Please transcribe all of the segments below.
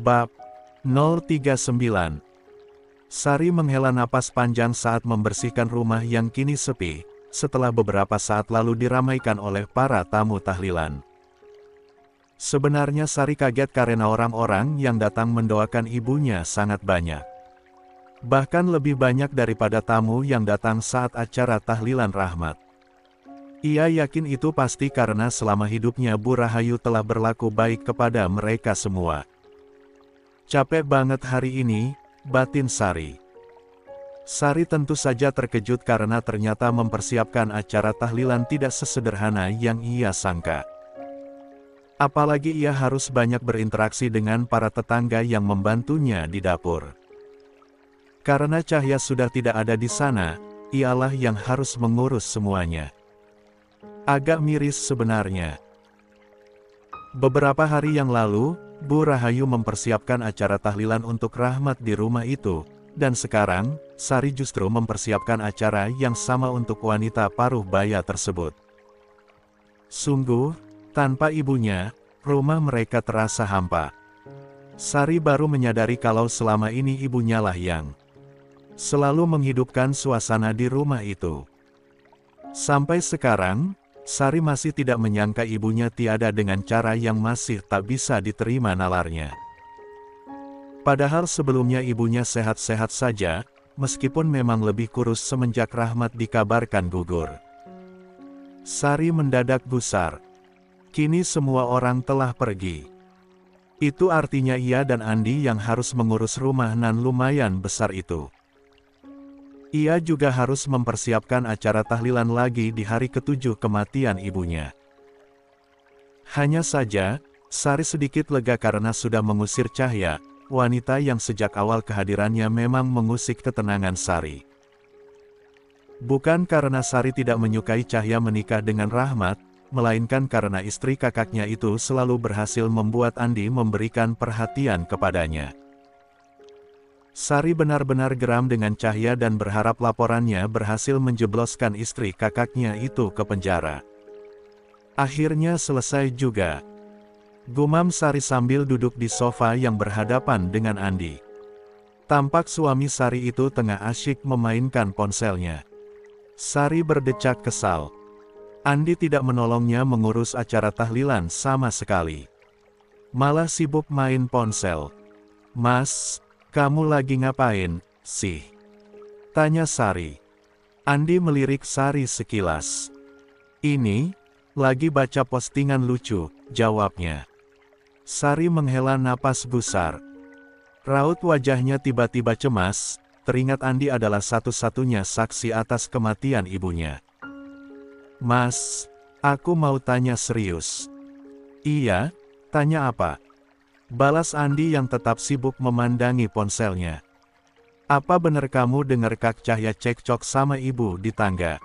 Bab 039. Sari menghela napas panjang saat membersihkan rumah yang kini sepi, setelah beberapa saat lalu diramaikan oleh para tamu tahlilan. Sebenarnya Sari kaget karena orang-orang yang datang mendoakan ibunya sangat banyak. Bahkan lebih banyak daripada tamu yang datang saat acara tahlilan rahmat. Ia yakin itu pasti karena selama hidupnya Bu Rahayu telah berlaku baik kepada mereka semua. Capek banget hari ini, batin Sari. Sari tentu saja terkejut karena ternyata mempersiapkan acara tahlilan tidak sesederhana yang ia sangka. Apalagi ia harus banyak berinteraksi dengan para tetangga yang membantunya di dapur. Karena Cahya sudah tidak ada di sana, ialah yang harus mengurus semuanya. Agak miris sebenarnya. Beberapa hari yang lalu, Bu Rahayu mempersiapkan acara tahlilan untuk rahmat di rumah itu, dan sekarang, Sari justru mempersiapkan acara yang sama untuk wanita paruh baya tersebut. Sungguh, tanpa ibunya, rumah mereka terasa hampa. Sari baru menyadari kalau selama ini ibunya lah yang selalu menghidupkan suasana di rumah itu. Sampai sekarang, Sari masih tidak menyangka ibunya tiada dengan cara yang masih tak bisa diterima nalarnya. Padahal sebelumnya ibunya sehat-sehat saja, meskipun memang lebih kurus semenjak rahmat dikabarkan gugur. Sari mendadak gusar. Kini semua orang telah pergi. Itu artinya ia dan Andi yang harus mengurus rumah nan lumayan besar itu. Ia juga harus mempersiapkan acara tahlilan lagi di hari ke-7 kematian ibunya. Hanya saja, Sari sedikit lega karena sudah mengusir Cahya, wanita yang sejak awal kehadirannya memang mengusik ketenangan Sari. Bukan karena Sari tidak menyukai Cahya menikah dengan Rahmat, melainkan karena istri kakaknya itu selalu berhasil membuat Andi memberikan perhatian kepadanya. Sari benar-benar geram dengan Cahya dan berharap laporannya berhasil menjebloskan istri kakaknya itu ke penjara. Akhirnya selesai juga. Gumam Sari sambil duduk di sofa yang berhadapan dengan Andi. Tampak suami Sari itu tengah asyik memainkan ponselnya. Sari berdecak kesal. Andi tidak menolongnya mengurus acara tahlilan sama sekali. Malah sibuk main ponsel. "Mas, kamu lagi ngapain, sih?" tanya Sari. Andi melirik Sari sekilas. "Ini, lagi baca postingan lucu," jawabnya. Sari menghela napas gusar. Raut wajahnya tiba-tiba cemas, teringat Andi adalah satu-satunya saksi atas kematian ibunya. "Mas, aku mau tanya serius." "Iya, tanya apa?" balas Andi yang tetap sibuk memandangi ponselnya. "Apa benar kamu dengar Kak Cahya cekcok sama ibu di tangga?"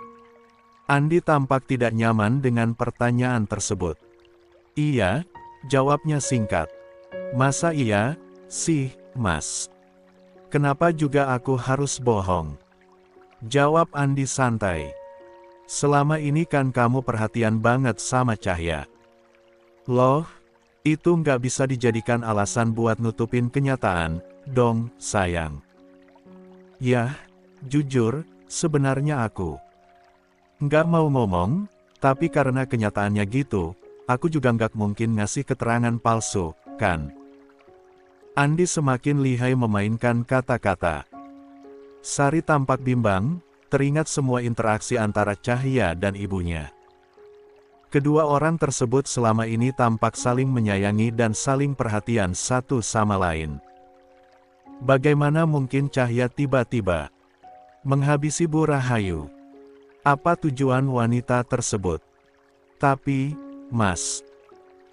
Andi tampak tidak nyaman dengan pertanyaan tersebut. "Iya," jawabnya singkat. "Masa iya, sih, Mas? Kenapa juga aku harus bohong?" jawab Andi santai. "Selama ini kan kamu perhatian banget sama Cahya." "Loh, itu nggak bisa dijadikan alasan buat nutupin kenyataan, dong, sayang." "Yah, jujur, sebenarnya aku nggak mau ngomong, tapi karena kenyataannya gitu, aku juga nggak mungkin ngasih keterangan palsu, kan?" Andi semakin lihai memainkan kata-kata. Sari tampak bimbang, teringat semua interaksi antara Cahya dan ibunya. Kedua orang tersebut selama ini tampak saling menyayangi dan saling perhatian satu sama lain. Bagaimana mungkin Cahya tiba-tiba menghabisi Bu Rahayu? Apa tujuan wanita tersebut? "Tapi, Mas,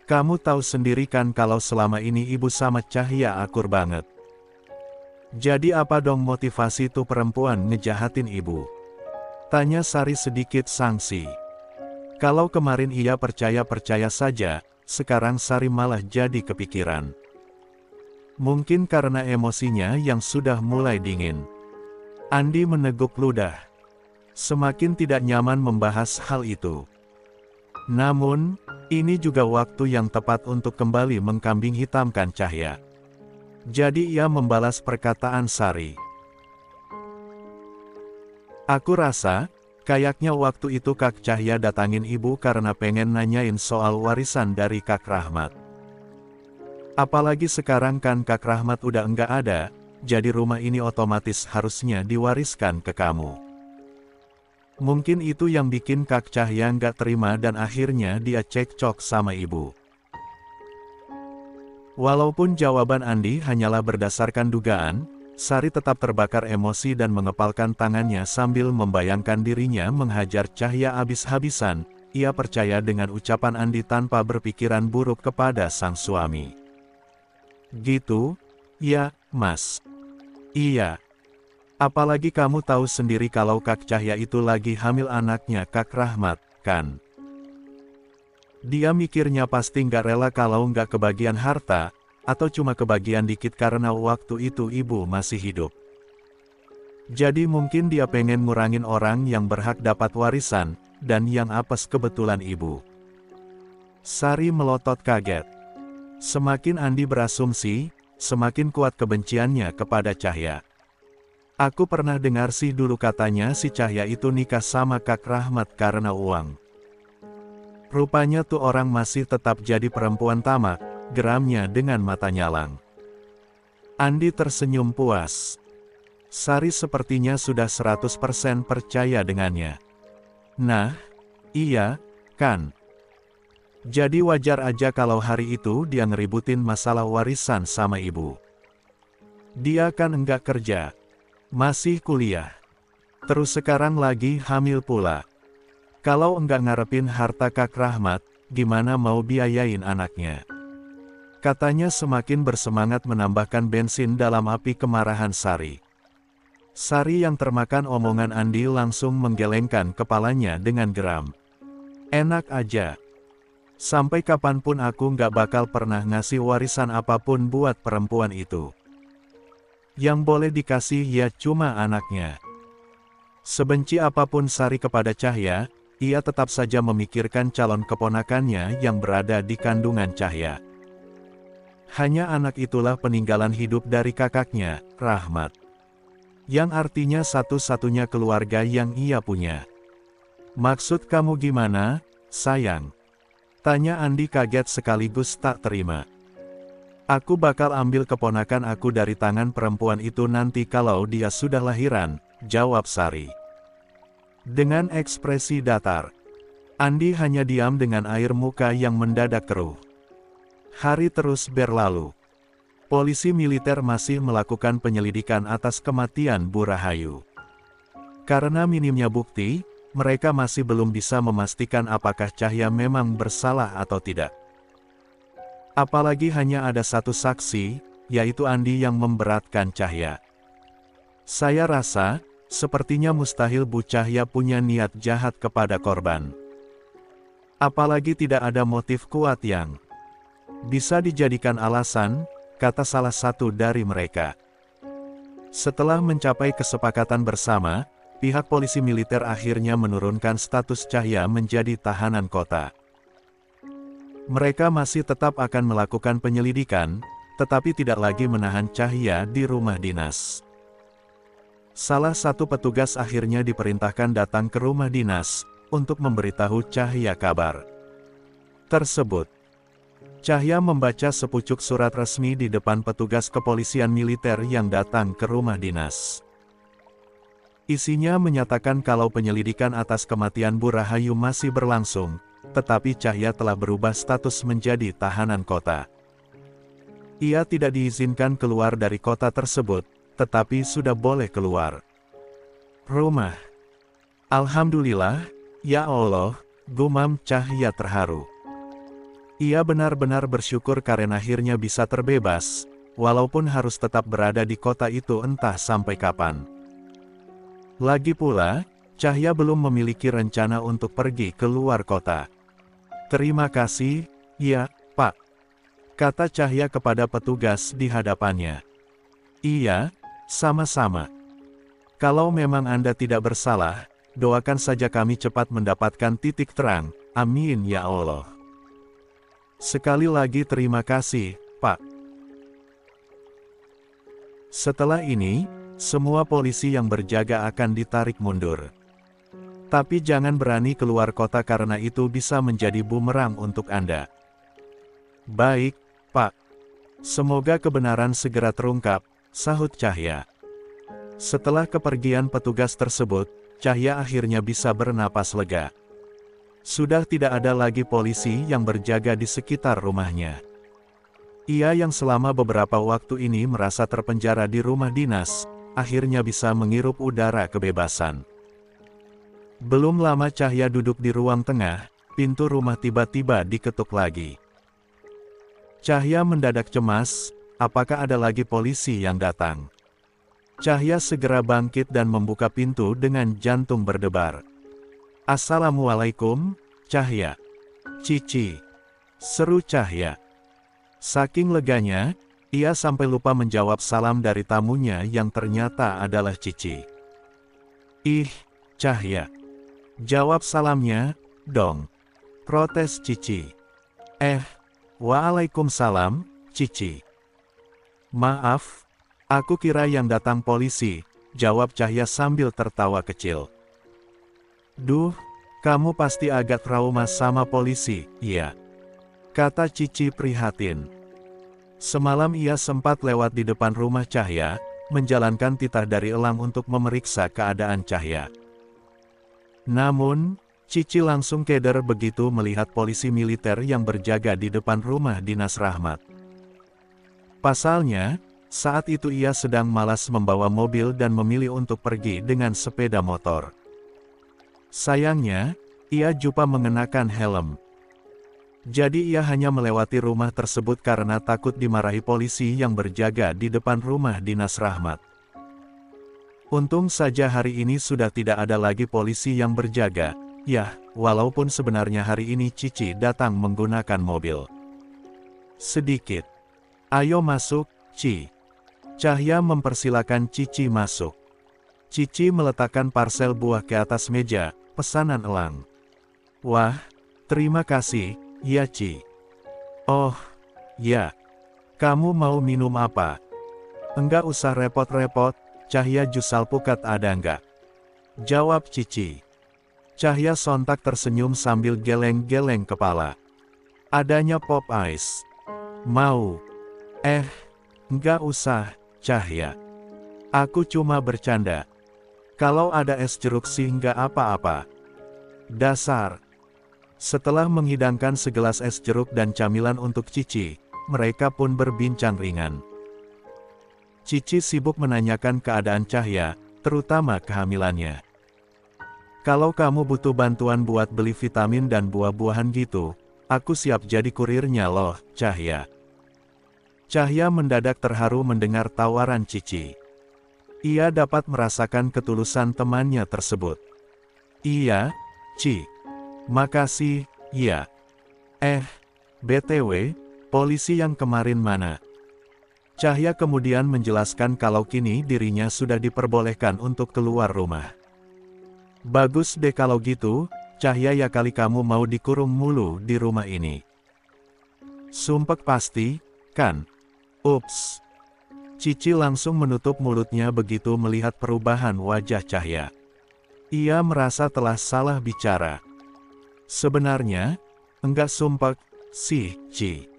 kamu tahu sendiri kan kalau selama ini ibu sama Cahya akur banget. Jadi apa dong motivasi tuh perempuan ngejahatin ibu?" tanya Sari sedikit sangsi. Kalau kemarin ia percaya-percaya saja, sekarang Sari malah jadi kepikiran. Mungkin karena emosinya yang sudah mulai dingin. Andi meneguk ludah. Semakin tidak nyaman membahas hal itu. Namun, ini juga waktu yang tepat untuk kembali mengkambing hitamkan Cahya. Jadi ia membalas perkataan Sari. Aku rasa, kayaknya waktu itu Kak Cahya datangin ibu karena pengen nanyain soal warisan dari Kak Rahmat. Apalagi sekarang kan Kak Rahmat udah enggak ada, jadi rumah ini otomatis harusnya diwariskan ke kamu. Mungkin itu yang bikin Kak Cahya nggak terima dan akhirnya dia cekcok sama ibu. Walaupun jawaban Andi hanyalah berdasarkan dugaan, Sari tetap terbakar emosi dan mengepalkan tangannya sambil membayangkan dirinya menghajar Cahya habis-habisan. Ia percaya dengan ucapan Andi tanpa berpikiran buruk kepada sang suami. Gitu? Ya, Mas. Iya. Apalagi kamu tahu sendiri kalau Kak Cahya itu lagi hamil anaknya Kak Rahmat, kan? Dia mikirnya pasti nggak rela kalau nggak kebagian harta, atau cuma kebagian dikit karena waktu itu ibu masih hidup. Jadi mungkin dia pengen ngurangin orang yang berhak dapat warisan, dan yang apes kebetulan ibu. Sari melotot kaget. Semakin Andi berasumsi, semakin kuat kebenciannya kepada Cahya. Aku pernah dengar sih dulu katanya si Cahya itu nikah sama Kak Rahmat karena uang. Rupanya tuh orang masih tetap jadi perempuan tamak, geramnya dengan mata nyalang. Andi tersenyum puas. Sari sepertinya sudah 100% percaya dengannya. Nah, iya, kan? Jadi wajar aja kalau hari itu dia ngeributin masalah warisan sama ibu. Dia kan enggak kerja. Masih kuliah. Terus sekarang lagi hamil pula. Kalau enggak ngarepin harta Kak Rahmat, gimana mau biayain anaknya? Katanya semakin bersemangat menambahkan bensin dalam api kemarahan Sari. Sari yang termakan omongan Andi langsung menggelengkan kepalanya dengan geram. Enak aja. Sampai kapanpun aku nggak bakal pernah ngasih warisan apapun buat perempuan itu. Yang boleh dikasih ya cuma anaknya. Sebenci apapun Sari kepada Cahya, ia tetap saja memikirkan calon keponakannya yang berada di kandungan Cahya. Hanya anak itulah peninggalan hidup dari kakaknya, Rahmat. Yang artinya satu-satunya keluarga yang ia punya. Maksud kamu gimana, sayang? Tanya Andi kaget sekaligus tak terima. Aku bakal ambil keponakan aku dari tangan perempuan itu nanti kalau dia sudah lahiran, jawab Sari. Dengan ekspresi datar. Andi hanya diam dengan air muka yang mendadak keruh. Hari terus berlalu. Polisi militer masih melakukan penyelidikan atas kematian Bu Rahayu. Karena minimnya bukti, mereka masih belum bisa memastikan apakah Cahya memang bersalah atau tidak. Apalagi hanya ada satu saksi, yaitu Andi yang memberatkan Cahya. Saya rasa, sepertinya mustahil Bu Cahya punya niat jahat kepada korban. Apalagi tidak ada motif kuat yang bisa dijadikan alasan, kata salah satu dari mereka. Setelah mencapai kesepakatan bersama, pihak polisi militer akhirnya menurunkan status Cahya menjadi tahanan kota. Mereka masih tetap akan melakukan penyelidikan, tetapi tidak lagi menahan Cahya di rumah dinas. Salah satu petugas akhirnya diperintahkan datang ke rumah dinas, untuk memberitahu Cahya kabar tersebut. Cahya membaca sepucuk surat resmi di depan petugas kepolisian militer yang datang ke rumah dinas. Isinya menyatakan kalau penyelidikan atas kematian Bu Rahayu masih berlangsung, tetapi Cahya telah berubah status menjadi tahanan kota. Ia tidak diizinkan keluar dari kota tersebut, tetapi sudah boleh keluar rumah. Alhamdulillah, ya Allah, gumam Cahya terharu. Ia benar-benar bersyukur karena akhirnya bisa terbebas, walaupun harus tetap berada di kota itu entah sampai kapan. Lagi pula, Cahya belum memiliki rencana untuk pergi ke luar kota. Terima kasih, ya, Pak. Kata Cahya kepada petugas di hadapannya. Iya, sama-sama. Kalau memang Anda tidak bersalah, doakan saja kami cepat mendapatkan titik terang, amin ya Allah. Sekali lagi terima kasih, Pak. Setelah ini, semua polisi yang berjaga akan ditarik mundur. Tapi jangan berani keluar kota karena itu bisa menjadi bumerang untuk Anda. Baik, Pak. Semoga kebenaran segera terungkap, sahut Cahya. Setelah kepergian petugas tersebut, Cahya akhirnya bisa bernapas lega. Sudah tidak ada lagi polisi yang berjaga di sekitar rumahnya. Ia yang selama beberapa waktu ini merasa terpenjara di rumah dinas, akhirnya bisa menghirup udara kebebasan. Belum lama Cahya duduk di ruang tengah, pintu rumah tiba-tiba diketuk lagi. Cahya mendadak cemas, apakah ada lagi polisi yang datang? Cahya segera bangkit dan membuka pintu dengan jantung berdebar. "Assalamualaikum, Cahya." "Cici," seru Cahya. Saking leganya, ia sampai lupa menjawab salam dari tamunya yang ternyata adalah Cici. "Ih, Cahya. Jawab salamnya, dong," protes Cici. "Waalaikumsalam, Cici." "Maaf, aku kira yang datang polisi," jawab Cahya sambil tertawa kecil. "Duh, kamu pasti agak trauma sama polisi, iya?" kata Cici prihatin. Semalam ia sempat lewat di depan rumah Cahya, menjalankan titah dari elang untuk memeriksa keadaan Cahya. Namun, Cici langsung keder begitu melihat polisi militer yang berjaga di depan rumah dinas Rahmat. Pasalnya, saat itu ia sedang malas membawa mobil dan memilih untuk pergi dengan sepeda motor. Sayangnya, ia lupa mengenakan helm. Jadi ia hanya melewati rumah tersebut karena takut dimarahi polisi yang berjaga di depan rumah dinas Rahmat. Untung saja hari ini sudah tidak ada lagi polisi yang berjaga, ya, walaupun sebenarnya hari ini Cici datang menggunakan mobil. "Sedikit. Ayo masuk, Ci." Cahya mempersilakan Cici masuk. Cici meletakkan parsel buah ke atas meja, pesanan elang. "Wah, terima kasih, ya Ci." "Oh, ya. Kamu mau minum apa?" "Enggak usah repot-repot, Cahya jus alpukat ada enggak?" jawab Cici. Cahya sontak tersenyum sambil geleng-geleng kepala. "Adanya pop ice." "Mau?" Enggak usah, Cahya. Aku cuma bercanda. Kalau ada es jeruk sih enggak apa-apa." "Dasar." Setelah menghidangkan segelas es jeruk dan camilan untuk Cici, mereka pun berbincang ringan. Cici sibuk menanyakan keadaan Cahya, terutama kehamilannya. "Kalau kamu butuh bantuan buat beli vitamin dan buah-buahan gitu, aku siap jadi kurirnya loh, Cahya." Cahya mendadak terharu mendengar tawaran Cici. Ia dapat merasakan ketulusan temannya tersebut. "Iya, Ci. Makasih, ya. BTW, polisi yang kemarin mana?" Cahya kemudian menjelaskan kalau kini dirinya sudah diperbolehkan untuk keluar rumah. "Bagus deh kalau gitu, Cahya, ya kali kamu mau dikurung mulu di rumah ini." "Sumpek pasti, kan?" "Ups." Cici langsung menutup mulutnya begitu melihat perubahan wajah Cahya. Ia merasa telah salah bicara. "Sebenarnya, enggak sumpek, sih, Ci.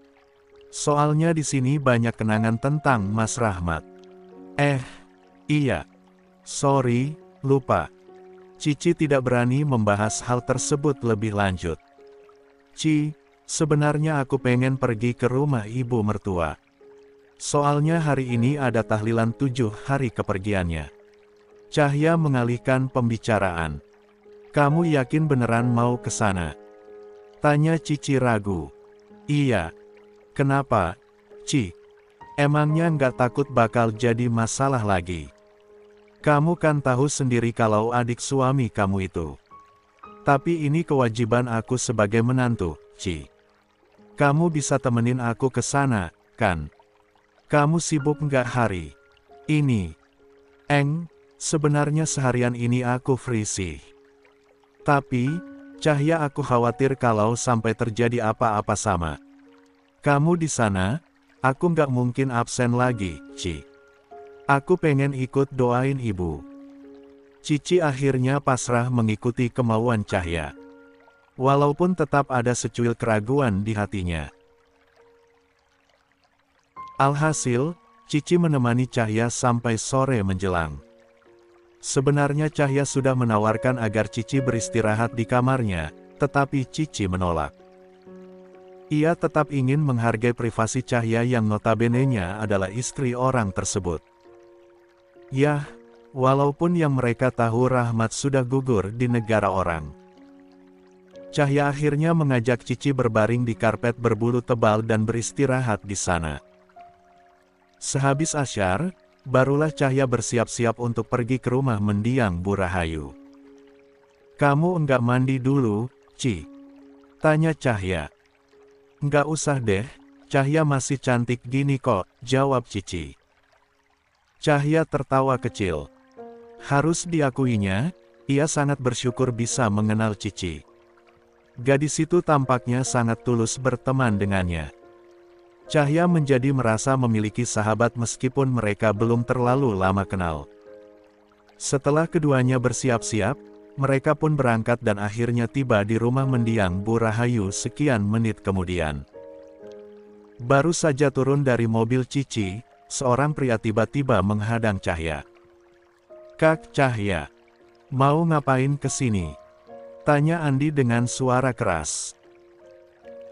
Soalnya di sini banyak kenangan tentang Mas Rahmat." Iya. Sorry, lupa." Cici tidak berani membahas hal tersebut lebih lanjut. "Ci, sebenarnya aku pengen pergi ke rumah ibu mertua. Soalnya hari ini ada tahlilan 7 hari kepergiannya." Cahya mengalihkan pembicaraan. "Kamu yakin beneran mau ke sana?" tanya Cici ragu. "Iya." "Kenapa, Ci? Emangnya nggak takut bakal jadi masalah lagi? Kamu kan tahu sendiri kalau adik suami kamu itu. Tapi ini kewajiban aku sebagai menantu, Ci. Kamu bisa temenin aku ke sana, kan? Kamu sibuk nggak hari ini?" Sebenarnya seharian ini aku free sih. Tapi, Cahya, aku khawatir kalau sampai terjadi apa-apa sama kamu di sana, aku nggak mungkin absen lagi, Ci." Aku pengen ikut doain ibu. Cici akhirnya pasrah mengikuti kemauan Cahya. Walaupun tetap ada secuil keraguan di hatinya. Alhasil, Cici menemani Cahya sampai sore menjelang. Sebenarnya Cahya sudah menawarkan agar Cici beristirahat di kamarnya, tetapi Cici menolak. Ia tetap ingin menghargai privasi Cahya yang notabene-nya adalah istri orang tersebut. Yah, walaupun yang mereka tahu Rahmat sudah gugur di negara orang. Cahya akhirnya mengajak Cici berbaring di karpet berbulu tebal dan beristirahat di sana. Sehabis asyar, barulah Cahya bersiap-siap untuk pergi ke rumah mendiang Bu Rahayu. "Kamu enggak mandi dulu, Ci?" tanya Cahya. "Enggak usah deh, Cahya masih cantik gini kok," jawab Cici. Cahya tertawa kecil. Harus diakuinya, ia sangat bersyukur bisa mengenal Cici. Gadis itu tampaknya sangat tulus berteman dengannya. Cahya menjadi merasa memiliki sahabat meskipun mereka belum terlalu lama kenal. Setelah keduanya bersiap-siap, mereka pun berangkat dan akhirnya tiba di rumah mendiang Bu Rahayu sekian menit kemudian. Baru saja turun dari mobil Cici, seorang pria tiba-tiba menghadang Cahya. "Kak Cahya, mau ngapain kesini?" tanya Andi dengan suara keras.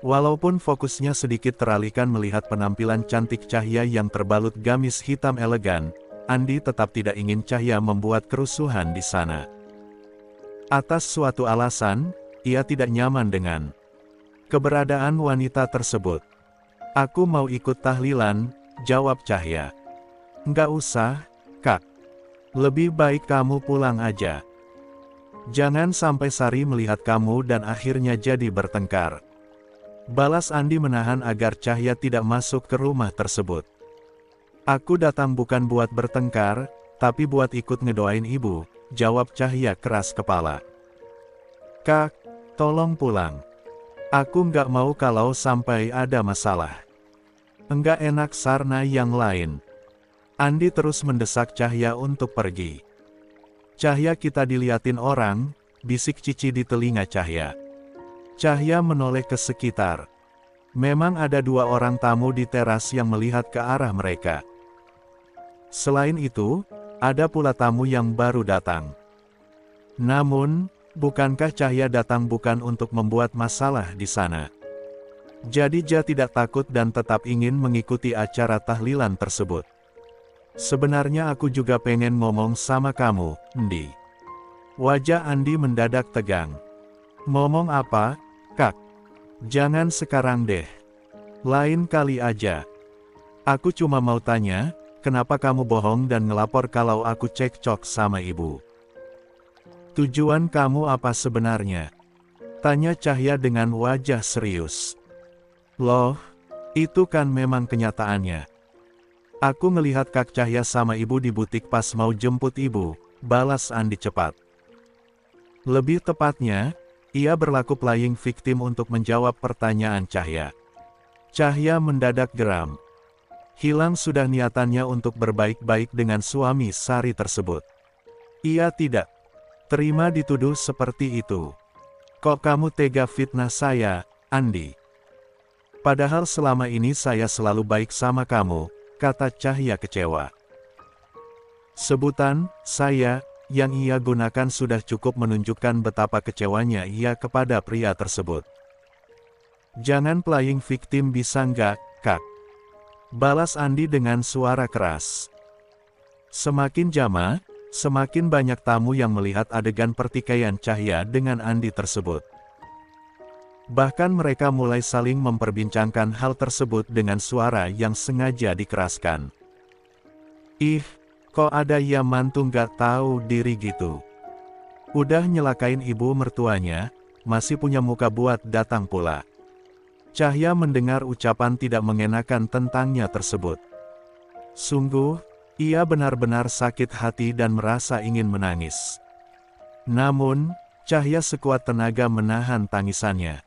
Walaupun fokusnya sedikit teralihkan melihat penampilan cantik Cahya yang terbalut gamis hitam elegan, Andi tetap tidak ingin Cahya membuat kerusuhan di sana. Atas suatu alasan, ia tidak nyaman dengan keberadaan wanita tersebut. "Aku mau ikut tahlilan," jawab Cahya. "Nggak usah, Kak. Lebih baik kamu pulang aja. Jangan sampai Sari melihat kamu dan akhirnya jadi bertengkar." Balas Andi menahan agar Cahya tidak masuk ke rumah tersebut. "Aku datang bukan buat bertengkar, tapi buat ikut ngedoain ibu," jawab Cahya keras kepala. "Kak, tolong pulang. Aku nggak mau kalau sampai ada masalah." "Enggak enak sarna yang lain." Andi terus mendesak Cahya untuk pergi. "Cahya, kita diliatin orang," bisik Cici di telinga Cahya. Cahya menoleh ke sekitar. Memang ada dua orang tamu di teras yang melihat ke arah mereka. Selain itu, ada pula tamu yang baru datang. Namun, bukankah Cahya datang bukan untuk membuat masalah di sana? Jadi dia tidak takut dan tetap ingin mengikuti acara tahlilan tersebut. "Sebenarnya aku juga pengen ngomong sama kamu, Andi." Wajah Andi mendadak tegang. "Ngomong apa, Kak? Jangan sekarang deh. Lain kali aja. Aku cuma mau tanya, kenapa kamu bohong dan ngelapor kalau aku cekcok sama ibu? Tujuan kamu apa sebenarnya?" tanya Cahya dengan wajah serius. "Loh, itu kan memang kenyataannya. Aku ngelihat Kak Cahya sama ibu di butik pas mau jemput ibu," balas Andi cepat. Lebih tepatnya, ia berlaku playing victim untuk menjawab pertanyaan Cahya. Cahya mendadak geram. Hilang sudah niatannya untuk berbaik-baik dengan suami Sari tersebut. Ia tidak terima dituduh seperti itu. "Kok kamu tega fitnah saya, Andi? Padahal selama ini saya selalu baik sama kamu," kata Cahya kecewa. Sebutan "saya" yang ia gunakan sudah cukup menunjukkan betapa kecewanya ia kepada pria tersebut. "Jangan playing victim bisa nggak, Kak?" balas Andi dengan suara keras. Semakin jama, semakin banyak tamu yang melihat adegan pertikaian Cahya dengan Andi tersebut. Bahkan mereka mulai saling memperbincangkan hal tersebut dengan suara yang sengaja dikeraskan. "Ih, kok ada ya mantu nggak tahu diri gitu. Udah nyelakain ibu mertuanya, masih punya muka buat datang pula." Cahya mendengar ucapan tidak mengenakan tentangnya tersebut. Sungguh, ia benar-benar sakit hati dan merasa ingin menangis. Namun, Cahya sekuat tenaga menahan tangisannya.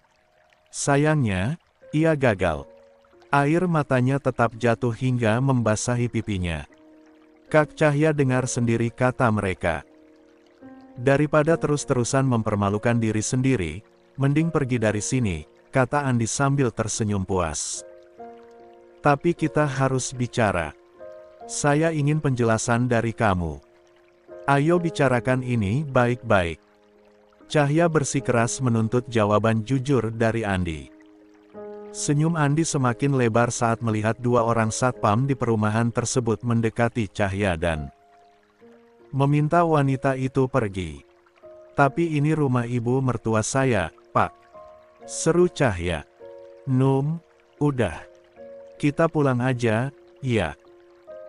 Sayangnya, ia gagal. Air matanya tetap jatuh hingga membasahi pipinya. Kak Cahya dengar sendiri kata mereka. Daripada terus-terusan mempermalukan diri sendiri, mending pergi dari sini, kata Andi sambil tersenyum puas. Tapi kita harus bicara. Saya ingin penjelasan dari kamu. Ayo bicarakan ini baik-baik. Cahya bersikeras menuntut jawaban jujur dari Andi. Senyum Andi semakin lebar saat melihat dua orang satpam di perumahan tersebut mendekati Cahya dan meminta wanita itu pergi. Tapi ini rumah ibu mertua saya, Pak. Seru Cahya. Num, udah. Kita pulang aja, ya.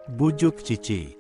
Bujuk Cici.